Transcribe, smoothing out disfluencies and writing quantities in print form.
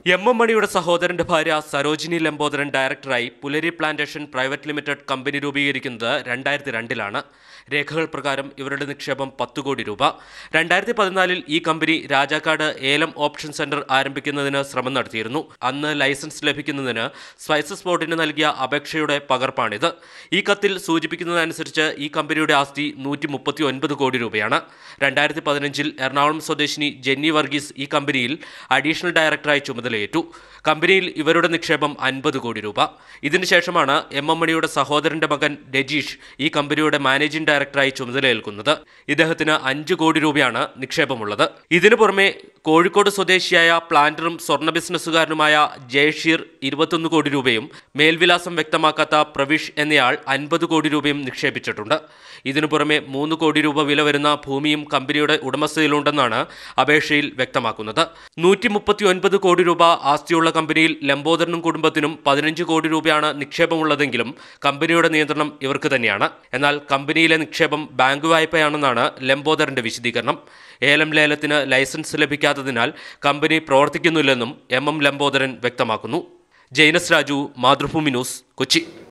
M മണിയുടെ സഹോദരന്റെ ഭാര്യ സരോജിനി ലംബോദരൻ ഡയറക്ടറായി പുലരി പ്ലാന്റേഷൻ പ്രൈവറ്റ് ലിമിറ്റഡ് കമ്പനി രൂപീകരിക്കുന്നത് 2002-ലാണ്. രേഖകൾ പ്രകാരം ഇവരുടെ നിക്ഷേപം 10 കോടി രൂപ. 2014-ൽ ഈ കമ്പനി രാജാക്കാട് ഏലം ഓപ്ഷൻ സെന്റർ ആരംഭിക്കുന്നതിന് ശ്രമം നടത്തിയിരുന്നു. അന്ന് ലൈസൻസ് ലഭിക്കുന്നതിന് സ്പൈസസ് ബോർഡിന് നൽകിയ അപേക്ഷയുടെ പകർപ്പാണിത്. ഈ കത്തിൽ സൂചിപ്പിക്കുന്നതനുസരിച്ച് ഈ കമ്പനിയുടെ ആസ്തി 139 കോടി രൂപയാണ്. 2015-ൽ എറണാകുളം സ്വദേശിനി ജെന്നി വർഗീസ് ഈ കമ്പനിയിൽ അഡീഷണൽ ഡയറക്ടറായി ചുമതലയേറ്റു. കമ്പനിയിൽ ഇവരുടെ നിക്ഷേപം 50 കോടി രൂപ. ഇതിനുശേഷമാണ് എം മണിയുടെ സഹോദരന്റെ മകൻ രജീഷ് ഈ കമ്പനിയുടെ മാനേജിംഗ് ഡയറക്ടറായി ചുമതലയേൽക്കുന്നത്. ഇദ്ദേഹത്തിന് 5 കോടി രൂപയാണ് നിക്ഷേപമുള്ളത്. ഇതിനു പുറമെ കോഴിക്കോട് സ്വദേശിയായ പ്ലാന്ററും സ്വർണ്ണ ബിസിനസ്സുകാരനുമായ ജയഷീർ 21 കോടി രൂപയും മേൽവിലാസം വ്യക്തമാക്കാത്ത പ്രവിഷ് എന്നയാൾ 50 കോടി രൂപയും നിക്ഷേപിച്ചിട്ടുണ്ട്. ഇതിനു പുറമെ 3 കോടി രൂപ വില വരുന്ന ഭൂമിയും കമ്പനിയുടെ ഉടമസ്ഥതയിലുണ്ടെന്നാണ് അപേക്ഷയിൽ വ്യക്തമാക്കുന്നത്. 139 കോടി രൂപ ആസ്തിയുള്ള കമ്പനിയിൽ ലംബോദരനും കുടുംബത്തിനും 15 കോടി രൂപയാണ് നിക്ഷേപമുള്ളതെങ്കിലും കമ്പനിയുടെ നിയന്ത്രണം ഇവർക്ക് തന്നെയാണ്. എന്നാൽ കമ്പനിയിലെ നിക്ഷേപം ബാങ്ക് വായ്പയാണെന്നാണ് ലംബോദരന്റെ വിശദീകരണം. ഏലം ലേലത്തിന് ലൈസൻസ് ലഭിക്കാത്തതിനാൽ കമ്പനി പ്രവർത്തിക്കുന്നില്ലെന്നും എം ലംബോദരൻ വ്യക്തമാക്കുന്നു. ജൈനസ് രാജു, മാതൃഭൂമി ന്യൂസ്, കൊച്ചി.